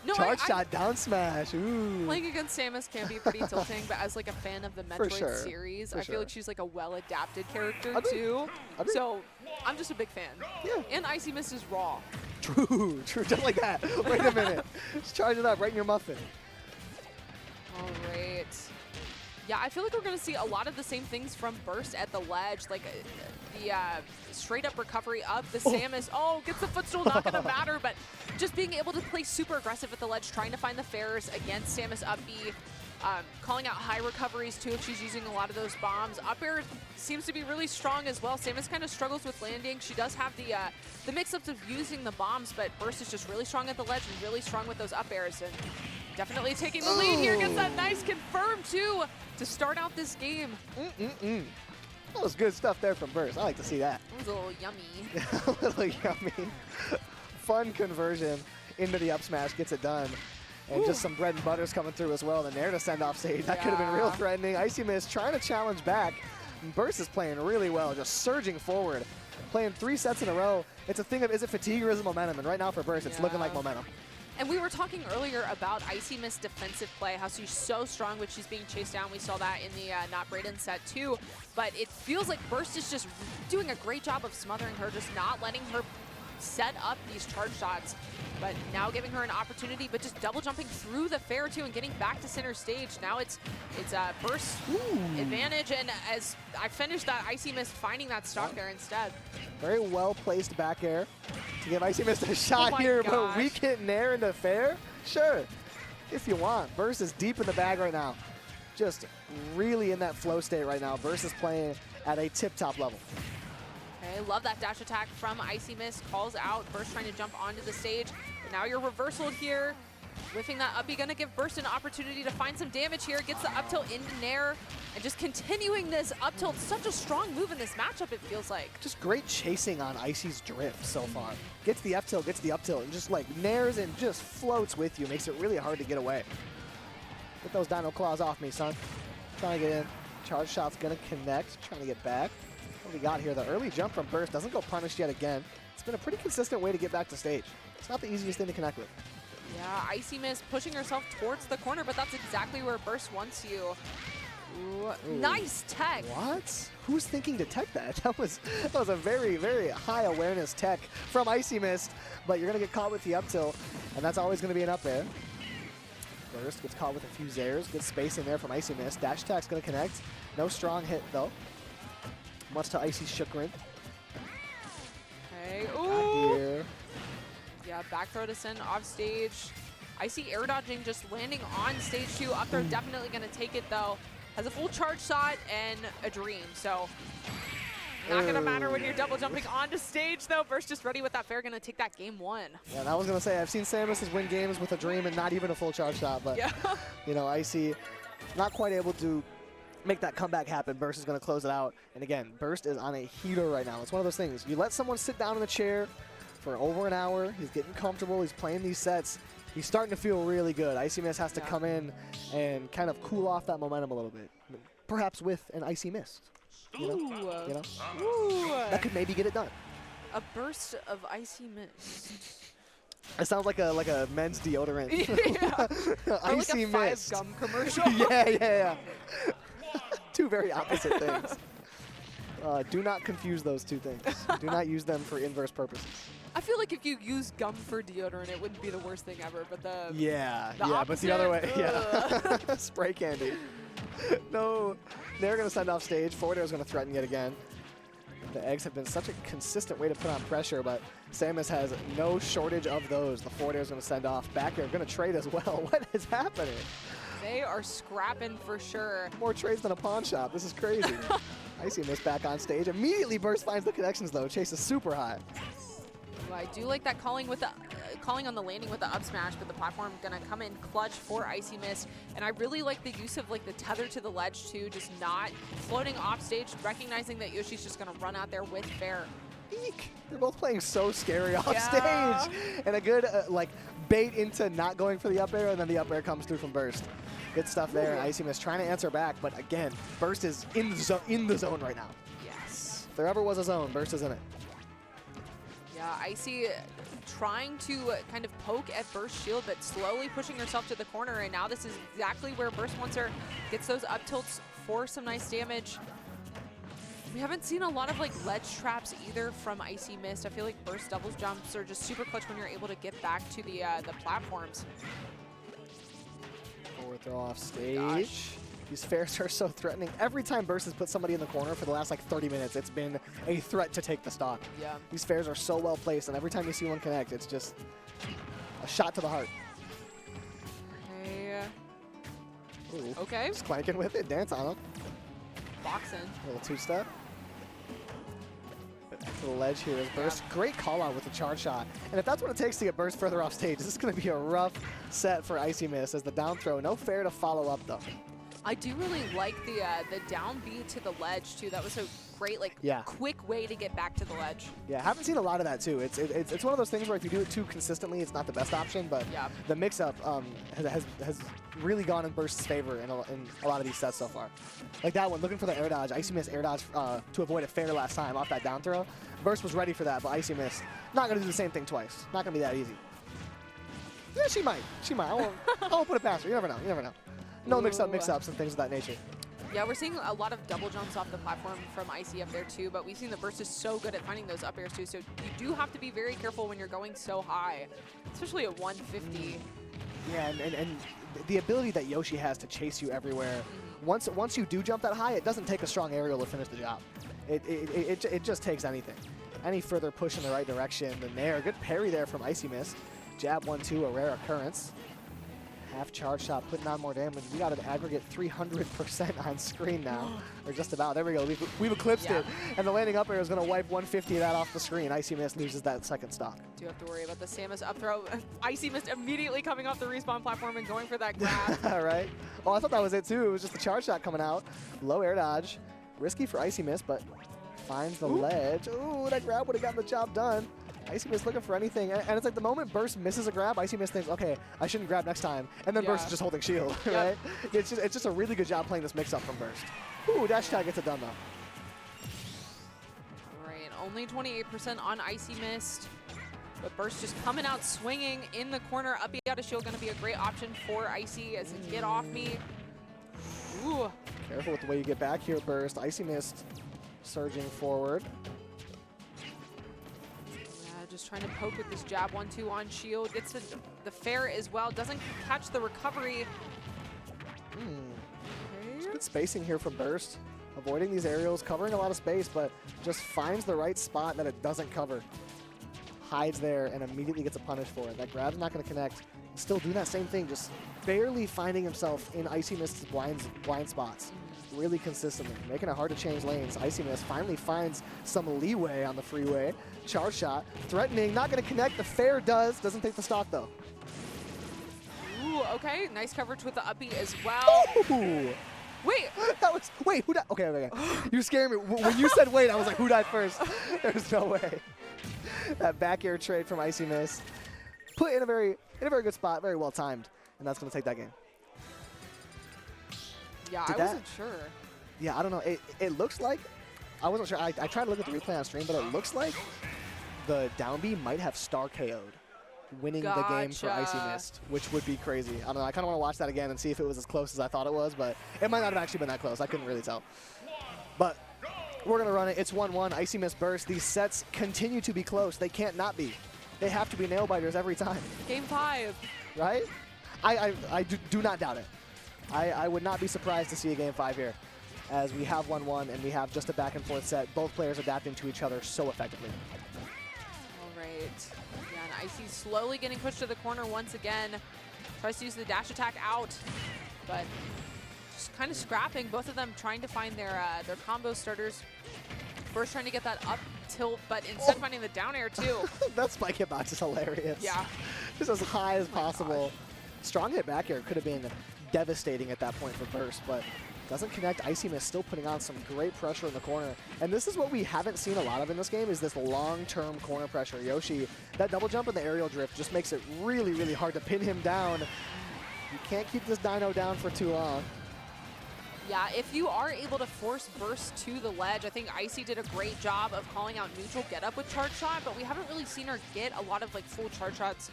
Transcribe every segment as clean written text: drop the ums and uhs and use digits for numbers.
No, Charge shot, down smash. Ooh. Playing against Samus can be pretty tilting, but as like a fan of the Metroid series, I feel like she's like a well-adapted character too. So I'm just a big fan. Yeah. And IcyMist is raw. True, just like that. Wait a minute. Just charge it up right in your muffin. All right. Yeah, I feel like we're going to see a lot of the same things from Burst at the ledge, like the straight-up recovery up, the Samus. Oh, gets the footstool, not going to matter, but just being able to play super aggressive at the ledge, trying to find the fairs against Samus up B, calling out high recoveries too if she's using a lot of those bombs. Up air seems to be really strong as well. Samus kind of struggles with landing. She does have the mix-ups of using the bombs, but Burst is just really strong at the ledge and really strong with those up airs. And definitely taking the lead here. Gets that nice confirm too to start out this game. That was good stuff there from Burst. I like to see that. It was a little yummy. A little yummy. Fun conversion into the up smash, gets it done. And just some bread and butter's coming through as well. The Nair to send off stage. That could have been real threatening. IcyMist trying to challenge back. Burst is playing really well, just surging forward. Playing 3 sets in a row. It's a thing of, is it fatigue or is it momentum? And right now for Burst, it's looking like momentum. And we were talking earlier about IcyMist's defensive play, how she's so strong when she's being chased down. We saw that in the Not Brayden set too. But it feels like Burst is just doing a great job of smothering her, just not letting her set up these charge shots. But now giving her an opportunity, but just double jumping through the fair too and getting back to center stage. Now it's Burst advantage, and as I finished that, IcyMist finding that stock there instead. Very well placed back air to give IcyMist a shot here, but weak hit Nair into fair? Sure, if you want. Burst is deep in the bag right now. Just really in that flow state right now. Burst is playing at a tip-top level. Okay, love that dash attack from IcyMist. Calls out, Burst trying to jump onto the stage. But now you're reversaled here. Whiffing that up, you're gonna give Burst an opportunity to find some damage here. Gets the up tilt into Nair. And just continuing this up tilt. Such a strong move in this matchup, it feels like. Just great chasing on Icy's drift so far. Gets the F tilt, gets the up tilt, and just like nairs and just floats with you. Makes it really hard to get away. Get those dino claws off me, son. Trying to get in. Charge shot's gonna connect. Trying to get back. What we got here? The early jump from Burst doesn't go punished yet again. It's been a pretty consistent way to get back to stage. It's not the easiest thing to connect with. Yeah, IcyMist pushing herself towards the corner, but that's exactly where Burst wants you. Ooh. Nice tech. What? Who's thinking to tech that? That was a very, very high awareness tech from IcyMist, but you're going to get caught with the up tilt, and that's always going to be an up air. Burst gets caught with a few zairs. Good space in there from IcyMist. Dash attack's going to connect. No strong hit, though. Much to Icy's chagrin. Okay. Ooh. Yeah, back throw to send off stage. Icy air dodging, just landing on stage 2. Up throw definitely going to take it, though. Has a full charge shot and a dream, so not going to matter when you're double jumping onto stage, though. Burst just ready with that fair, going to take that game 1. Yeah, and I was going to say, I've seen Samus win games with a dream and not even a full charge shot, but, you know, Icy not quite able to make that comeback happen. Burst is going to close it out. And again, Burst is on a heater right now. It's one of those things. You let someone sit down in the chair for over an hour. He's getting comfortable. He's playing these sets. He's starting to feel really good. IcyMist has to come in and kind of cool off that momentum a little bit. Perhaps with an IcyMist. You know? Ooh. That could maybe get it done. A burst of IcyMist. It sounds like a men's deodorant. Yeah. Or like a 5 gum commercial. Yeah. Two very opposite things. Do not confuse those two things. Do not use them for inverse purposes. I feel like if you use gum for deodorant, it wouldn't be the worst thing ever, but the but the other way, spray candy. No, they're going to send off stage. Forward air is going to threaten yet again. The eggs have been such a consistent way to put on pressure, but Samus has no shortage of those. The forward air is going to send off. Back air going to trade as well. What is happening? They are scrapping for sure. More trades than a pawn shop. This is crazy. IcyMist back on stage. Immediately Burst finds the connections though. Chase is super high. Well, I do like that calling with the calling on the landing with the up smash, but the platform gonna come in clutch for IcyMist. And I really like the use of like the tether to the ledge too, just not floating off stage, recognizing that Yoshi's just gonna run out there with fair. Eek. They're both playing so scary off stage. And a good like bait into not going for the up air, and then the up air comes through from Burst. Good stuff there. IcyMist trying to answer back, but again, Burst is in the zone right now. Yes. If there ever was a zone, Burst is in it. Yeah, Icy trying to kind of poke at Burst shield, but slowly pushing herself to the corner. And now this is exactly where Burst wants her. Gets those up tilts for some nice damage. We haven't seen a lot of like ledge traps either from IcyMist. I feel like Burst doubles jumps are just super clutch when you're able to get back to the platforms. Forward throw off stage. These fairs are so threatening. Every time Burst has put somebody in the corner for the last like 30 minutes, it's been a threat to take the stock. Yeah. These fairs are so well placed, and every time you see one connect, it's just a shot to the heart. Okay. Ooh. Okay. Just clanking with it, dance on him. Boxing. A little two-step. To the ledge here is Burst. Yeah. Great call out with the charge shot. And if that's what it takes to get Burst further off stage, this is going to be a rough set for IcyMist as the down throw. No fair to follow up, though. I do really like the down B to the ledge, too. That was a great, like, quick way to get back to the ledge. Yeah, haven't seen a lot of that, too. It's one of those things where if you do it too consistently, it's not the best option, but the mix-up has really gone in Burst's favor in a lot of these sets so far. Like that one, looking for the air dodge. IcyMist air dodge to avoid a fair last time off that down throw. Burst was ready for that, but IcyMist not going to do the same thing twice. Not going to be that easy. Yeah, she might. She might. I won't put it past her. You never know. You never know. No mix-ups and things of that nature. Yeah, we're seeing a lot of double jumps off the platform from Icy up there too, but we've seen that Burst is so good at finding those up airs too, so you do have to be very careful when you're going so high, especially at 150. Yeah, and the ability that Yoshi has to chase you everywhere. Once you do jump that high, it doesn't take a strong aerial to finish the job. It just takes anything. Any further push in the right direction than there. Good parry there from IcyMist. Jab 1-2, a rare occurrence. Half charge shot, putting on more damage. We got an aggregate 300% on screen now. Or just about. There we go. We've eclipsed it. And the landing up air is going to wipe 150 of that off the screen. IcyMist loses that second stock. Do have to worry about the Samus up throw. IcyMist immediately coming off the respawn platform and going for that grab. All right. Oh, I thought that was it too. It was just the charge shot coming out. Low air dodge. Risky for IcyMist, but finds the ledge. Ooh, that grab would have gotten the job done. IcyMist looking for anything, and it's like the moment Burst misses a grab, IcyMist thinks, okay, I shouldn't grab next time, and then Burst is just holding shield, right? It's just a really good job playing this mix-up from Burst. Ooh, dash tag gets it done, though. All right, only 28% on IcyMist, but Burst just coming out swinging in the corner. Up out of shield going to be a great option for Icy as it get off me. Ooh. Careful with the way you get back here, Burst. IcyMist surging forward. Just trying to poke with this jab 1-2 on shield. Gets the fair as well. Doesn't catch the recovery. Okay. Good spacing here from Burst. Avoiding these aerials, covering a lot of space, but just finds the right spot that it doesn't cover. Hides there and immediately gets a punish for it. That grab's not going to connect. Still doing that same thing, just barely finding himself in IcyMist's blind spots. Really consistently, making it hard to change lanes. IcyMist finally finds some leeway on the freeway. Charge shot, threatening, not going to connect. The fair doesn't take the stock though. Ooh, okay, nice coverage with the up B as well. Ooh. Wait, who died? Okay. You scared me. When you said wait, I was like, who died first? There's no way. That back air trade from IcyMist, put in a very good spot, very well timed, and that's going to take that game. Yeah, I wasn't sure. Yeah, I don't know. It looks like, I wasn't sure. I tried to look at the replay on stream, but it looks like the down B might have star KO'd, winning the game for IcyMist, which would be crazy. I don't know. I kind of want to watch that again and see if it was as close as I thought it was, but it might not have actually been that close. I couldn't really tell. But we're going to run it. It's 1-1. IcyMist Burst. These sets continue to be close. They can't not be. They have to be nail-biters every time. Game 5. Right? I do not doubt it. I would not be surprised to see a Game 5 here, as we have 1-1 and we have just a back-and-forth set. Both players adapting to each other so effectively. All right. Yeah, and Icy slowly getting pushed to the corner once again. Tries to use the dash attack out, but just kind of scrapping. Both of them trying to find their combo starters. First trying to get that up tilt, but instead finding the down air too. That spike hitbox is hilarious. Yeah. Just as high as possible. Strong hit back air could have been devastating at that point for Burst, but doesn't connect. IcyMist still putting on some great pressure in the corner. And this is what we haven't seen a lot of in this game, is this long-term corner pressure. Yoshi, that double jump and the aerial drift just makes it really, really hard to pin him down. You can't keep this dino down for too long. Yeah, if you are able to force burst to the ledge, I think Icy did a great job of calling out neutral get up with charge shot, but we haven't really seen her get a lot of like full charge shots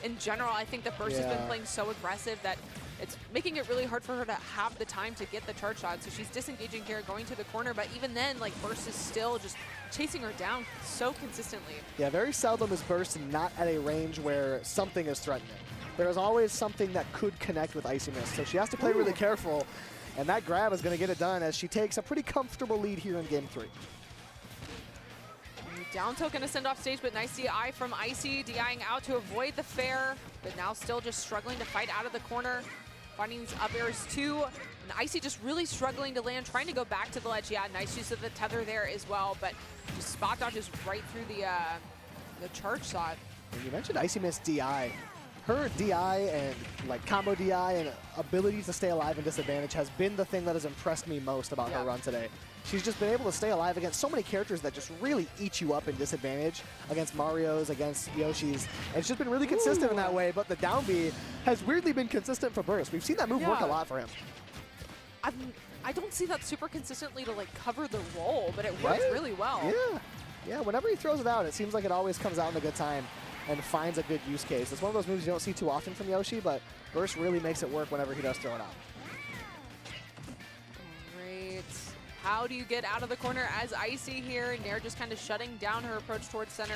in general. I think that burst has been playing so aggressive that it's making it really hard for her to have the time to get the charge shot. So she's disengaging here, going to the corner, but even then, like, burst is still just chasing her down so consistently. Yeah, very seldom is burst not at a range where something is threatening. There's always something that could connect with IcyMist, so she has to play really careful, and that grab is going to get it done as she takes a pretty comfortable lead here in game 3. Down tilt going to send off stage, but nice DI from Icy, DIing out to avoid the fair, but now still just struggling to fight out of the corner. Finding these up airs too, and Icy just really struggling to land, trying to go back to the ledge. Yeah, nice use of the tether there as well, but just spot dodges right through the charge shot. And you mentioned IcyMist DI. Her DI and like combo DI and ability to stay alive in disadvantage has been the thing that has impressed me most about her run today. She's just been able to stay alive against so many characters that just really eat you up in disadvantage, against Marios, against Yoshis, and it's just been really consistent in that way, but the down B has weirdly been consistent for Burst. We've seen that move work a lot for him. I don't see that super consistently to like cover the roll, but it works really well. Yeah, whenever he throws it out, it seems like it always comes out in a good time and finds a good use case. It's one of those moves you don't see too often from Yoshi, but Burst really makes it work whenever he does throw it out. Great. How do you get out of the corner as Icy here? Nair just kind of shutting down her approach towards center.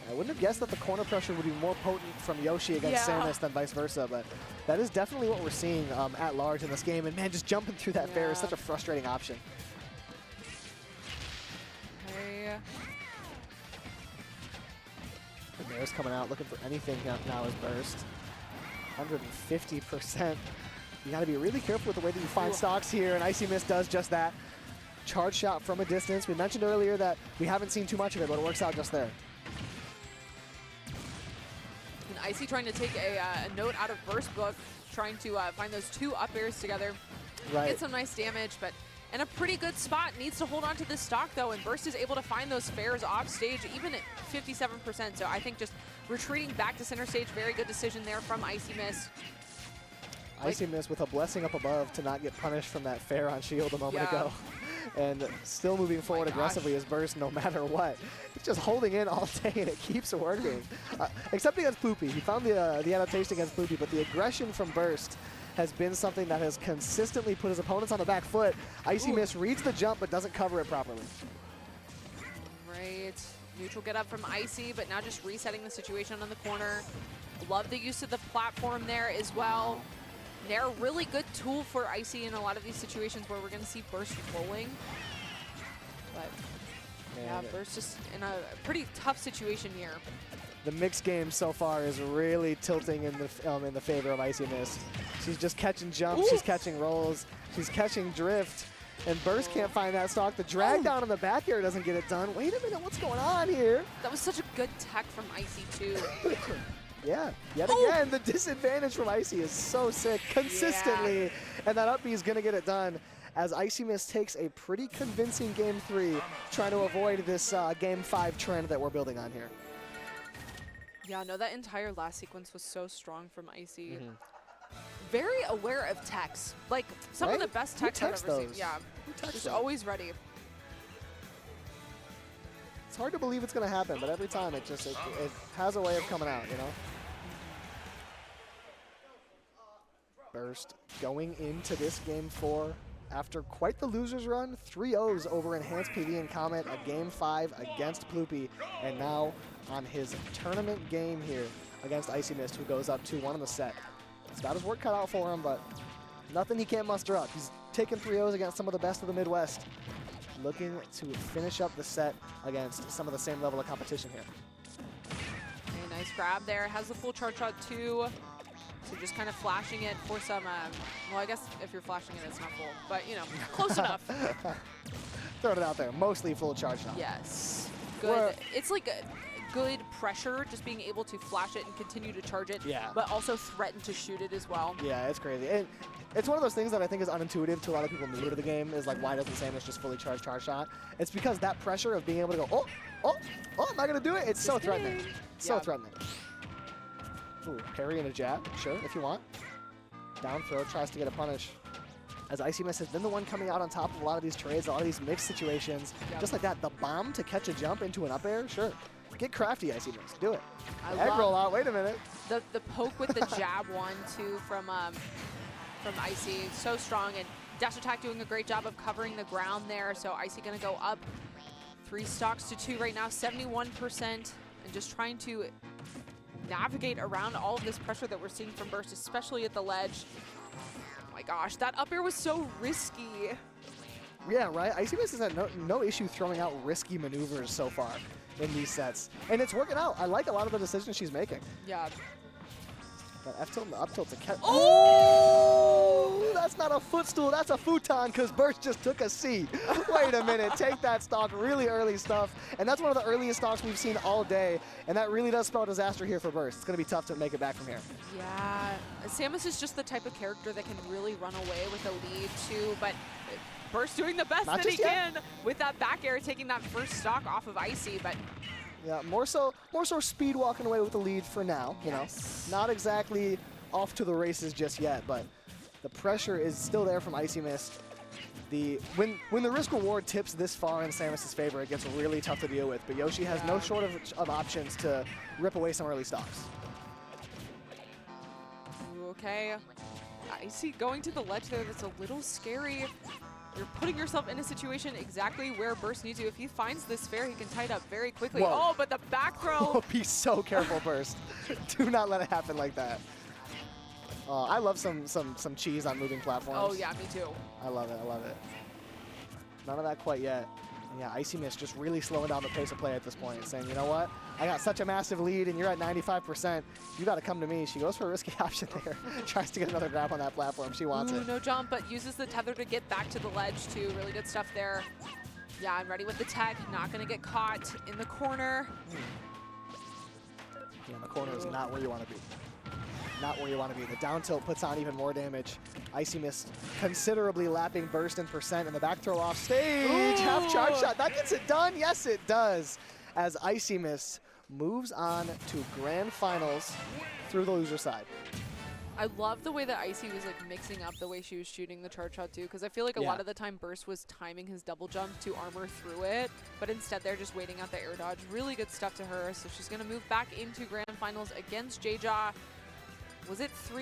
I wouldn't have guessed that the corner pressure would be more potent from Yoshi against Samus than vice versa, but that is definitely what we're seeing at large in this game. And man, just jumping through that fair is such a frustrating option. Okay. Nair's coming out looking for anything now as burst. 150%. You got to be really careful with the way that you find stocks here, and IcyMist does just that. Charge shot from a distance. We mentioned earlier that we haven't seen too much of it, but it works out just there. And Icy trying to take a note out of burst book, trying to find those two up airs together. Get some nice damage, but in a pretty good spot. Needs to hold on to this stock, though, and Burst is able to find those fares off stage, even at 57%. So I think just retreating back to center stage, very good decision there from IcyMist. IcyMist with a blessing up above to not get punished from that fair on shield a moment ago. And still moving forward aggressively as Burst no matter what. It's just holding in all day and it keeps working. Except against Poopy. He found the adaptation against Poopy, but the aggression from Burst has been something that has consistently put his opponents on the back foot. IcyMist reads the jump but doesn't cover it properly. Right. Neutral get up from Icy, but now just resetting the situation on the corner. Love the use of the platform there as well. They're a really good tool for Icy in a lot of these situations where we're going to see Burst rolling. But yeah, Burst just in a pretty tough situation here. The mixed game so far is really tilting in the favor of IcyMist. She's just catching jumps, she's catching rolls, she's catching drift, and Burst can't find that stock. The drag down in the back air doesn't get it done. Wait a minute, what's going on here? That was such a good tech from Icy too. Yeah, yet again, the disadvantage from Icy is so sick consistently, and that up B is going to get it done as IcyMist takes a pretty convincing game 3, trying to avoid this game 5 trend that we're building on here. Yeah, no, that entire last sequence was so strong from Icy. Very aware of techs. Like, some of the best techs I've ever seen. Yeah, just always ready. It's hard to believe it's going to happen, but every time it just, it has a way of coming out, you know? Burst going into this game 4 after quite the loser's run, 3-0s over Enhanced PV and Comet, a game 5 against Ploopy, and now on his tournament game here against IcyMist, who goes up 2-1 in the set. He's got his work cut out for him, but nothing he can't muster up. He's taken 3-0s against some of the best of the Midwest, looking to finish up the set against some of the same level of competition here. Okay, nice grab there. Has the full charge shot too. So just kind of flashing it for some, well, I guess if you're flashing it, it's not full, but, you know, close enough. Throwing it out there. Mostly full charge shot. Yes. Good. It's like a good pressure, just being able to flash it and continue to charge it, but also threaten to shoot it as well. Yeah, it's crazy. And it's one of those things that I think is unintuitive to a lot of people new to the game, is like, why doesn't Samus just fully charge shot? It's because that pressure of being able to go, oh, am I going to do it? It's so threatening. So threatening. Ooh, parry and a jab, sure, if you want. Down throw, tries to get a punish. as IcyMist has been the one coming out on top of a lot of these trades, a lot of these mixed situations. Yep. Just like that, the bomb to catch a jump into an up air, sure. Get crafty, IcyMist. Do it. I Egg love roll out. Wait a minute. the poke with the jab one, too, from Icy. So strong. And dash attack doing a great job of covering the ground there. So Icy going to go up 3 stocks to 2 right now, 71%. And just trying to navigate around all of this pressure that we're seeing from Burst, especially at the ledge. Oh my gosh, that up air was so risky. Yeah, right? IcyMist has had no issue throwing out risky maneuvers so far in these sets. And it's working out. I like a lot of the decisions she's making. Yeah. That F tilt and the up tilt to catch. Oh! That's not a footstool, that's a futon, because Burst just took a C. Wait a minute, take that stock, really early stuff. And that's one of the earliest stocks we've seen all day. And that really does spell disaster here for Burst. It's going to be tough to make it back from here. Yeah. Samus is just the type of character that can really run away with a lead, too. But Burst doing the best that he can with that back air, taking that first stock off of Icy. But yeah, more so speed walking away with the lead for now. You know, not exactly off to the races just yet, but the pressure is still there from IcyMist. When the risk reward tips this far in Samus's favor, it gets really tough to deal with. But Yoshi has no shortage of options to rip away some early stocks. Okay, Icy going to the ledge there. That's a little scary. You're putting yourself in a situation exactly where Burst needs you. If he finds this fair, he can tie it up very quickly. Whoa. Oh, but the back throw. Be so careful, Burst. Do not let it happen like that. I love some cheese on moving platforms. Oh yeah, me too. I love it. I love it. None of that quite yet. And yeah, IcyMist just really slowing down the pace of play at this point, saying, you know what? I got such a massive lead, and you're at 95%. You got to come to me. She goes for a risky option there. Tries to get another grab on that platform. She wants it. No jump, but uses the tether to get back to the ledge too. Really good stuff there. Yeah, I'm ready with the tech. Not going to get caught in the corner. Yeah, the corner is not where you want to be. Not where you want to be. The down tilt puts on even more damage. IcyMist considerably lapping Burst in percent, and the back throw off stage. Ooh. Half charge shot. That gets it done. Yes, it does. As IcyMist moves on to grand finals through the loser side. I love the way that Icy was like mixing up the way she was shooting the charge shot too, because I feel like a lot of the time Burst was timing his double jump to armor through it, but instead they're just waiting out the air dodge. Really good stuff to her. So she's going to move back into grand finals against J-Jaw. Was it 3?